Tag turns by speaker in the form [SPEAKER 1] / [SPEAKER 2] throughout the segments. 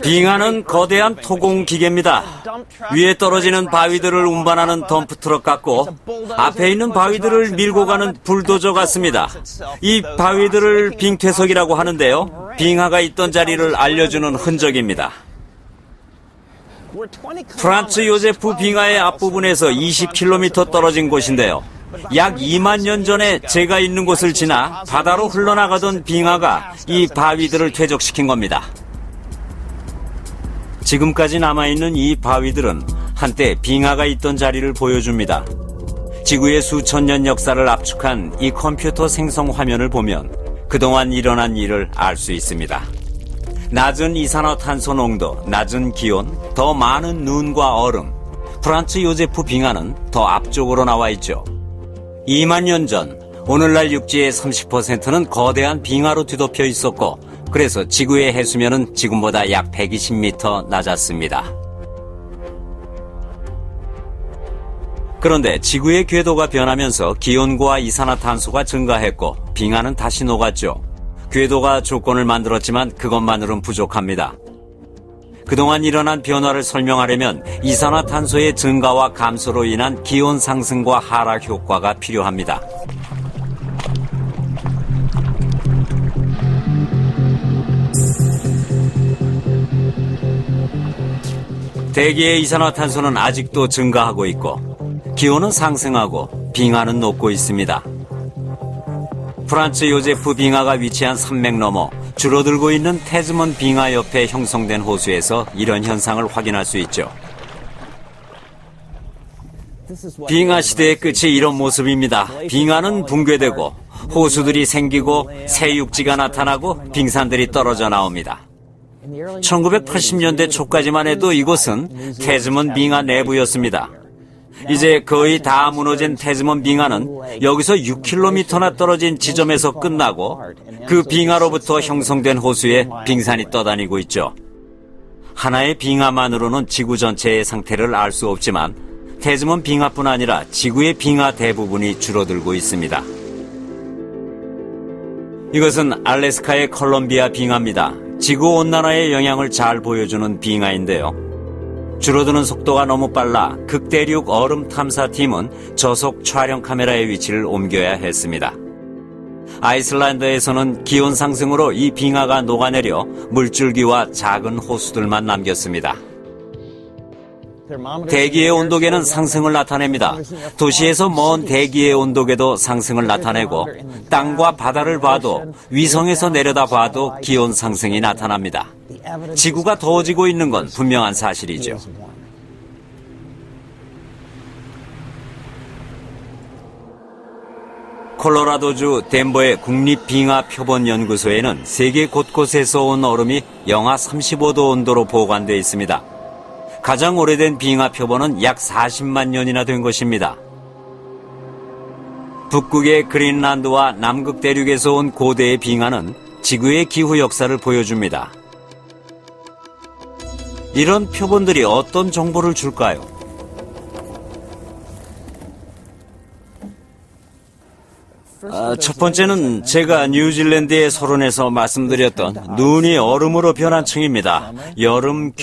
[SPEAKER 1] 빙하는 거대한 토공 기계입니다. 위에 떨어지는 바위들을 운반하는 덤프트럭 같고 앞에 있는 바위들을 밀고 가는 불도저 같습니다. 이 바위들을 빙퇴석이라고 하는데요. 빙하가 있던 자리를 알려주는 흔적입니다. 프란츠 요제프 빙하의 앞부분에서 20km 떨어진 곳인데요. 약 2만 년 전에 제가 있는 곳을 지나 바다로 흘러나가던 빙하가 이 바위들을 퇴적시킨 겁니다. 지금까지 남아있는 이 바위들은 한때 빙하가 있던 자리를 보여줍니다. 지구의 수천 년 역사를 압축한 이 컴퓨터 생성 화면을 보면 그동안 일어난 일을 알 수 있습니다. 낮은 이산화탄소 농도, 낮은 기온, 더 많은 눈과 얼음, 프란츠 요제프 빙하는 더 앞쪽으로 나와 있죠. 2만 년 전, 오늘날 육지의 30%는 거대한 빙하로 뒤덮여 있었고, 그래서 지구의 해수면은 지금보다 약 120m 낮았습니다. 그런데 지구의 궤도가 변하면서 기온과 이산화탄소가 증가했고, 빙하는 다시 녹았죠. 궤도가 조건을 만들었지만 그것만으로는 부족합니다. 그동안 일어난 변화를 설명하려면 이산화탄소의 증가와 감소로 인한 기온 상승과 하락 효과가 필요합니다. 대기의 이산화탄소는 아직도 증가하고 있고 기온은 상승하고 빙하는 녹고 있습니다. 프란츠 요제프 빙하가 위치한 산맥 너머 줄어들고 있는 태즈먼 빙하 옆에 형성된 호수에서 이런 현상을 확인할 수 있죠. 빙하 시대의 끝이 이런 모습입니다. 빙하는 붕괴되고 호수들이 생기고 새 육지가 나타나고 빙산들이 떨어져 나옵니다. 1980년대 초까지만 해도 이곳은 태즈먼 빙하 내부였습니다. 이제 거의 다 무너진 태즈먼 빙하는 여기서 6km나 떨어진 지점에서 끝나고 그 빙하로부터 형성된 호수에 빙산이 떠다니고 있죠. 하나의 빙하만으로는 지구 전체의 상태를 알 수 없지만 태즈먼 빙하뿐 아니라 지구의 빙하 대부분이 줄어들고 있습니다. 이것은 알래스카의 컬럼비아 빙하입니다. 지구온난화의 영향을 잘 보여주는 빙하인데요. 줄어드는 속도가 너무 빨라 극대륙 얼음 탐사팀은 저속 촬영 카메라의 위치를 옮겨야 했습니다. 아이슬란드에서는 기온 상승으로 이 빙하가 녹아내려 물줄기와 작은 호수들만 남겼습니다. 대기의 온도계는 상승을 나타냅니다. 도시에서 먼 대기의 온도계도 상승을 나타내고 땅과 바다를 봐도 위성에서 내려다봐도 기온 상승이 나타납니다. 지구가 더워지고 있는 건 분명한 사실이죠. 콜로라도주 덴버의 국립빙하표본연구소에는 세계 곳곳에서 온 얼음이 영하 35도 온도로 보관되어 있습니다. 가장 오래된 빙하 표본은 약 40만 년이나 된 것입니다. 북극의 그린란드와 남극 대륙에서 온 고대의 빙하는 지구의 기후 역사를 보여줍니다. 이런 표본들이 어떤 정보를 줄까요? 첫 번째는 제가 뉴질랜드의 서론에서 말씀드렸던 눈이 얼음으로 변한 층입니다. 여름,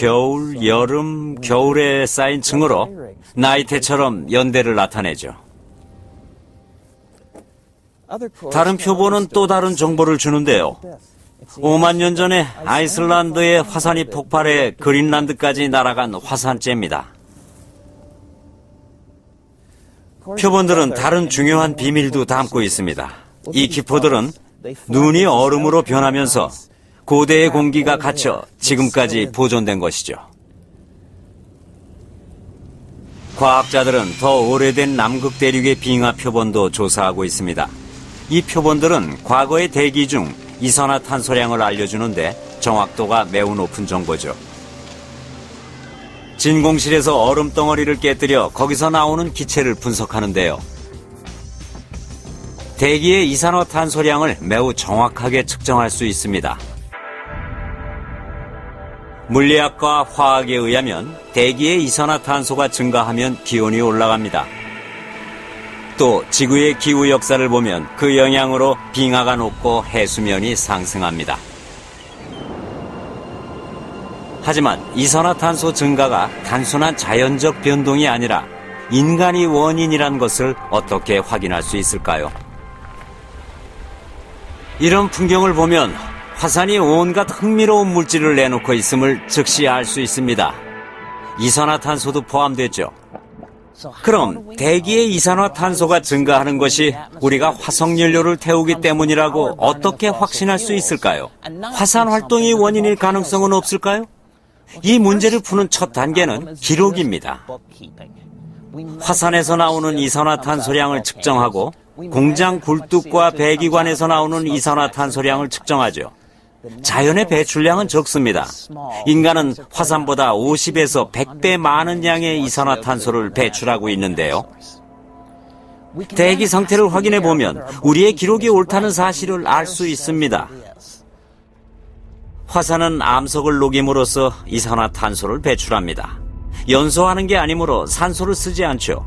[SPEAKER 1] 겨울에 쌓인 층으로 나이테처럼 연대를 나타내죠. 다른 표본은 또 다른 정보를 주는데요. 5만 년 전에 아이슬란드의 화산이 폭발해 그린란드까지 날아간 화산재입니다. 표본들은 다른 중요한 비밀도 담고 있습니다. 이 기포들은 눈이 얼음으로 변하면서 고대의 공기가 갇혀 지금까지 보존된 것이죠. 과학자들은 더 오래된 남극 대륙의 빙하 표본도 조사하고 있습니다. 이 표본들은 과거의 대기 중 이산화탄소량을 알려주는데 정확도가 매우 높은 정보죠. 진공실에서 얼음 덩어리를 깨뜨려 거기서 나오는 기체를 분석하는데요. 대기의 이산화탄소량을 매우 정확하게 측정할 수 있습니다. 물리학과 화학에 의하면 대기의 이산화탄소가 증가하면 기온이 올라갑니다. 또 지구의 기후 역사를 보면 그 영향으로 빙하가 녹고 해수면이 상승합니다. 하지만 이산화탄소 증가가 단순한 자연적 변동이 아니라 인간이 원인이란 것을 어떻게 확인할 수 있을까요? 이런 풍경을 보면 화산이 온갖 흥미로운 물질을 내놓고 있음을 즉시 알 수 있습니다. 이산화탄소도 포함됐죠. 그럼 대기의 이산화탄소가 증가하는 것이 우리가 화석연료를 태우기 때문이라고 어떻게 확신할 수 있을까요? 화산 활동이 원인일 가능성은 없을까요? 이 문제를 푸는 첫 단계는 기록입니다. 화산에서 나오는 이산화탄소량을 측정하고 공장 굴뚝과 배기관에서 나오는 이산화탄소량을 측정하죠. 자연의 배출량은 적습니다. 인간은 화산보다 50에서 100배 많은 양의 이산화탄소를 배출하고 있는데요. 대기 상태를 확인해 보면 우리의 기록이 옳다는 사실을 알 수 있습니다. 화산은 암석을 녹임으로써 이산화탄소를 배출합니다. 연소하는 게 아니므로 산소를 쓰지 않죠.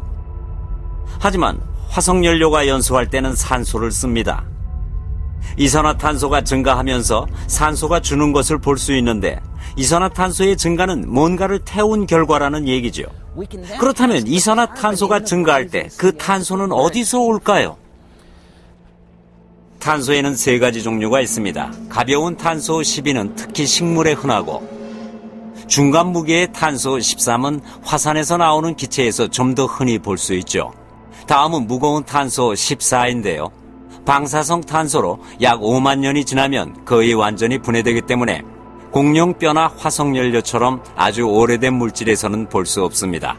[SPEAKER 1] 하지만 화석연료가 연소할 때는 산소를 씁니다. 이산화탄소가 증가하면서 산소가 주는 것을 볼 수 있는데 이산화탄소의 증가는 뭔가를 태운 결과라는 얘기죠. 그렇다면 이산화탄소가 증가할 때 그 탄소는 어디서 올까요? 탄소에는 세 가지 종류가 있습니다. 가벼운 탄소 12는 특히 식물에 흔하고 중간 무게의 탄소 13은 화산에서 나오는 기체에서 좀 더 흔히 볼 수 있죠. 다음은 무거운 탄소 14인데요. 방사성 탄소로 약 5만 년이 지나면 거의 완전히 분해되기 때문에 공룡뼈나 화석연료처럼 아주 오래된 물질에서는 볼 수 없습니다.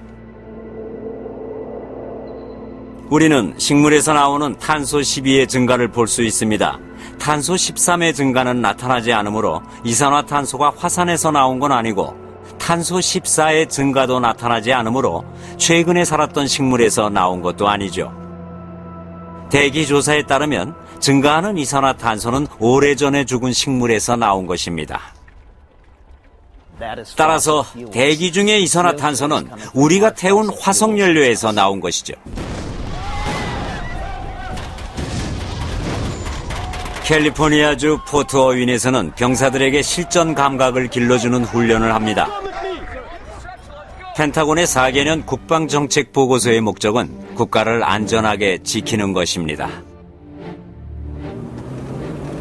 [SPEAKER 1] 우리는 식물에서 나오는 탄소 12의 증가를 볼 수 있습니다. 탄소 13의 증가는 나타나지 않으므로 이산화탄소가 화산에서 나온 건 아니고 탄소 14의 증가도 나타나지 않으므로 최근에 살았던 식물에서 나온 것도 아니죠. 대기 조사에 따르면 증가하는 이산화탄소는 오래전에 죽은 식물에서 나온 것입니다. 따라서 대기 중의 이산화탄소는 우리가 태운 화석연료에서 나온 것이죠. 캘리포니아주 포트 어윈에서는 병사들에게 실전 감각을 길러주는 훈련을 합니다. 펜타곤의 4개년 국방정책 보고서의 목적은 국가를 안전하게 지키는 것입니다.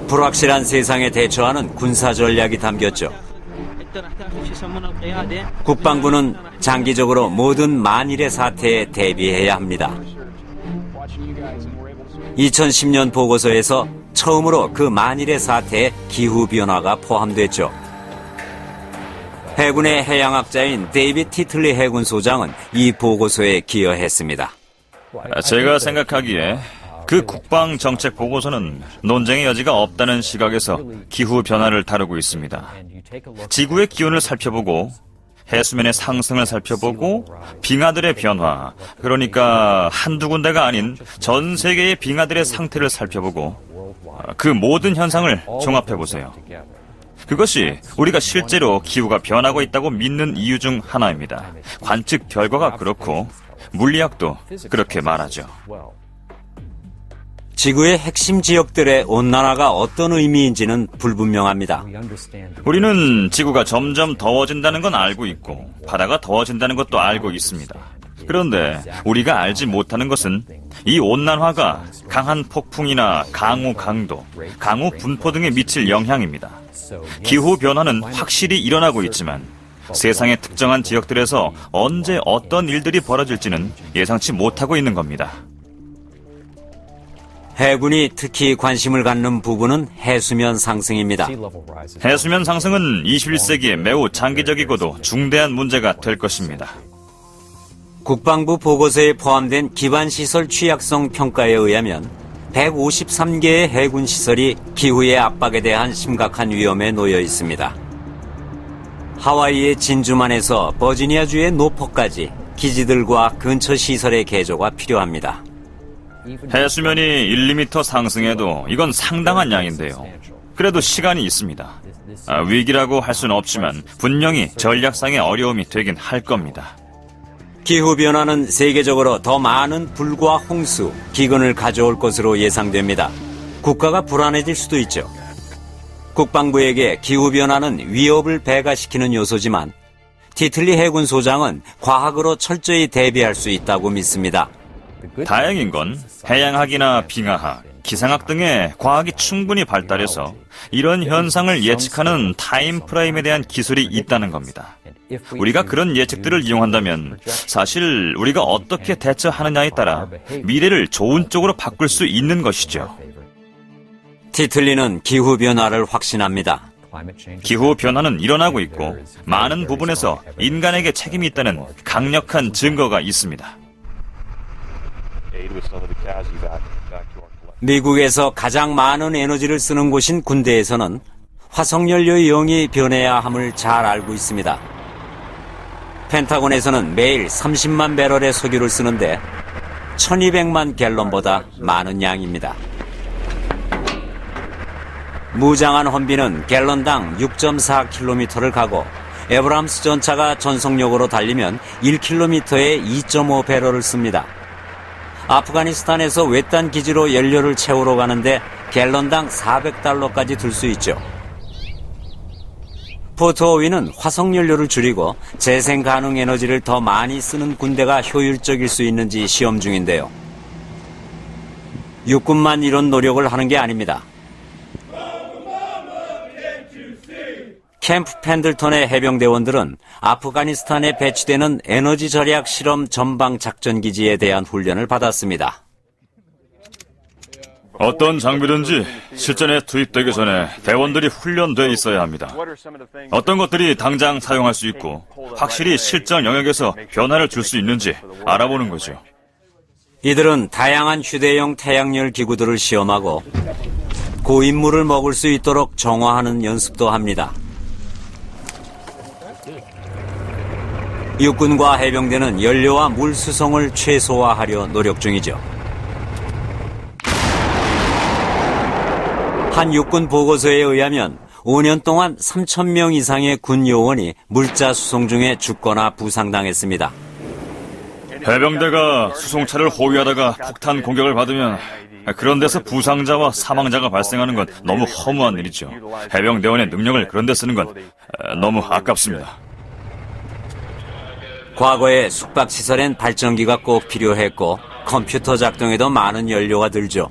[SPEAKER 1] 불확실한 세상에 대처하는 군사 전략이 담겼죠. 국방부는 장기적으로 모든 만일의 사태에 대비해야 합니다. 2010년 보고서에서 처음으로 그 만일의 사태에 기후변화가 포함됐죠. 해군의 해양학자인 데이빗 티틀리 해군 소장은 이 보고서에 기여했습니다.
[SPEAKER 2] 제가 생각하기에 그 국방정책 보고서는 논쟁의 여지가 없다는 시각에서 기후변화를 다루고 있습니다. 지구의 기온을 살펴보고 해수면의 상승을 살펴보고 빙하들의 변화, 그러니까 한두 군데가 아닌 전 세계의 빙하들의 상태를 살펴보고 그 모든 현상을 종합해보세요. 그것이 우리가 실제로 기후가 변하고 있다고 믿는 이유 중 하나입니다. 관측 결과가 그렇고 물리학도 그렇게 말하죠.
[SPEAKER 1] 지구의 핵심 지역들의 온난화가 어떤 의미인지는 불분명합니다.
[SPEAKER 2] 우리는 지구가 점점 더워진다는 건 알고 있고 바다가 더워진다는 것도 알고 있습니다. 그런데 우리가 알지 못하는 것은 이 온난화가 강한 폭풍이나 강우 강도, 강우 분포 등에 미칠 영향입니다. 기후 변화는 확실히 일어나고 있지만 세상의 특정한 지역들에서 언제 어떤 일들이 벌어질지는 예상치 못하고 있는 겁니다.
[SPEAKER 1] 해군이 특히 관심을 갖는 부분은 해수면 상승입니다.
[SPEAKER 2] 해수면 상승은 21세기에 매우 장기적이고도 중대한 문제가 될 것입니다.
[SPEAKER 1] 국방부 보고서에 포함된 기반시설 취약성 평가에 의하면 153개의 해군 시설이 기후의 압박에 대한 심각한 위험에 놓여 있습니다. 하와이의 진주만에서 버지니아주의 노포까지 기지들과 근처 시설의 개조가 필요합니다.
[SPEAKER 2] 해수면이 1~2m 상승해도 이건 상당한 양인데요. 그래도 시간이 있습니다. 위기라고 할 수는 없지만 분명히 전략상의 어려움이 되긴 할 겁니다.
[SPEAKER 1] 기후변화는 세계적으로 더 많은 불과 홍수, 기근을 가져올 것으로 예상됩니다. 국가가 불안해질 수도 있죠. 국방부에게 기후변화는 위협을 배가시키는 요소지만 티틀리 해군 소장은 과학으로 철저히 대비할 수 있다고 믿습니다.
[SPEAKER 2] 다행인 건 해양학이나 빙하학, 기상학 등의 과학이 충분히 발달해서 이런 현상을 예측하는 타임 프레임에 대한 기술이 있다는 겁니다. 우리가 그런 예측들을 이용한다면 사실 우리가 어떻게 대처하느냐에 따라 미래를 좋은 쪽으로 바꿀 수 있는 것이죠.
[SPEAKER 1] 티틀리는 기후변화를 확신합니다.
[SPEAKER 2] 기후변화는 일어나고 있고 많은 부분에서 인간에게 책임이 있다는 강력한 증거가 있습니다.
[SPEAKER 1] 미국에서 가장 많은 에너지를 쓰는 곳인 군대에서는 화석연료 이용이 변해야 함을 잘 알고 있습니다. 펜타곤에서는 매일 30만 배럴의 석유를 쓰는데 1200만 갤런보다 많은 양입니다. 무장한 헌비는 갤런당 6.4km를 가고 에브람스 전차가 전속력으로 달리면 1km에 2.5 배럴을 씁니다. 아프가니스탄에서 외딴 기지로 연료를 채우러 가는데 갤런당 400달러까지 들 수 있죠. 포트호위는 화석연료를 줄이고 재생 가능 에너지를 더 많이 쓰는 군대가 효율적일 수 있는지 시험 중인데요. 육군만 이런 노력을 하는 게 아닙니다. 캠프 펜들턴의 해병대원들은 아프가니스탄에 배치되는 에너지 절약 실험 전방 작전 기지에 대한 훈련을 받았습니다.
[SPEAKER 2] 어떤 장비든지 실전에 투입되기 전에 대원들이 훈련돼 있어야 합니다. 어떤 것들이 당장 사용할 수 있고 확실히 실전 영역에서 변화를 줄 수 있는지 알아보는 거죠.
[SPEAKER 1] 이들은 다양한 휴대용 태양열 기구들을 시험하고 고인물을 먹을 수 있도록 정화하는 연습도 합니다. 육군과 해병대는 연료와 물 수송을 최소화하려 노력 중이죠. 한 육군 보고서에 의하면 5년 동안 3,000명 이상의 군 요원이 물자 수송 중에 죽거나 부상당했습니다.
[SPEAKER 2] 해병대가 수송차를 호위하다가 폭탄 공격을 받으면 그런 데서 부상자와 사망자가 발생하는 건 너무 허무한 일이죠. 해병대원의 능력을 그런 데 쓰는 건 너무 아깝습니다.
[SPEAKER 1] 과거에 숙박시설엔 발전기가 꼭 필요했고 컴퓨터 작동에도 많은 연료가 들죠.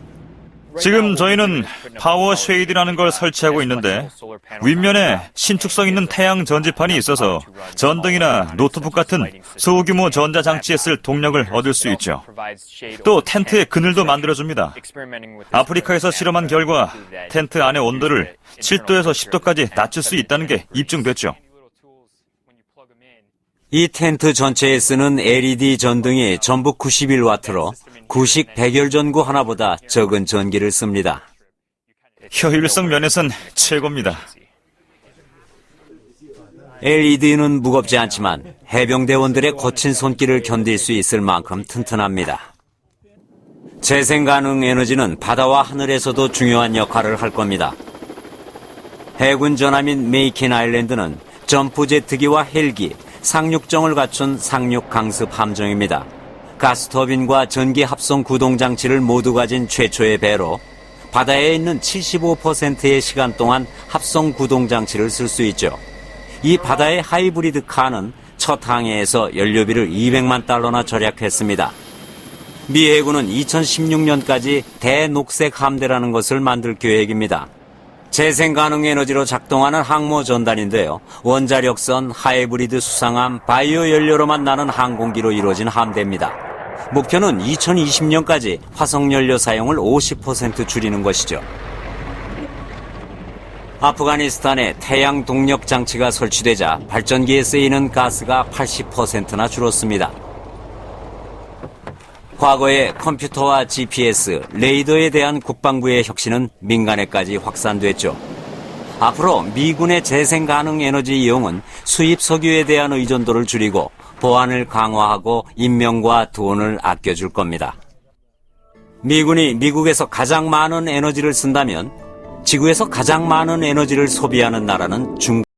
[SPEAKER 2] 지금 저희는 파워 쉐이드라는 걸 설치하고 있는데 윗면에 신축성 있는 태양 전지판이 있어서 전등이나 노트북 같은 소규모 전자장치에 쓸 동력을 얻을 수 있죠. 또 텐트에 그늘도 만들어줍니다. 아프리카에서 실험한 결과 텐트 안의 온도를 7도에서 10도까지 낮출 수 있다는 게 입증됐죠.
[SPEAKER 1] 이 텐트 전체에 쓰는 LED 전등이 전부 91와트로 구식 백열 전구 하나보다 적은 전기를 씁니다.
[SPEAKER 2] 효율성 면에선 최고입니다.
[SPEAKER 1] LED는 무겁지 않지만 해병대원들의 거친 손길을 견딜 수 있을 만큼 튼튼합니다. 재생 가능 에너지는 바다와 하늘에서도 중요한 역할을 할 겁니다. 해군 전함인 메이킨 아일랜드는 점프 제트기와 헬기, 상륙정을 갖춘 상륙 강습 함정입니다. 가스터빈과 전기 합성 구동 장치를 모두 가진 최초의 배로 바다에 있는 75%의 시간 동안 합성 구동 장치를 쓸 수 있죠. 이 바다의 하이브리드 카는 첫 항해에서 연료비를 200만 달러나 절약했습니다. 미 해군은 2016년까지 대녹색 함대라는 것을 만들 계획입니다. 재생 가능 에너지로 작동하는 항모 전단인데요. 원자력선, 하이브리드 수상함, 바이오 연료로만 나는 항공기로 이루어진 함대입니다. 목표는 2020년까지 화석연료 사용을 50% 줄이는 것이죠. 아프가니스탄에 태양 동력 장치가 설치되자 발전기에 쓰이는 가스가 80%나 줄었습니다. 과거에 컴퓨터와 GPS, 레이더에 대한 국방부의 혁신은 민간에까지 확산됐죠. 앞으로 미군의 재생 가능 에너지 이용은 수입 석유에 대한 의존도를 줄이고 보안을 강화하고 인명과 돈을 아껴줄 겁니다. 미군이 미국에서 가장 많은 에너지를 쓴다면 지구에서 가장 많은 에너지를 소비하는 나라는 중국.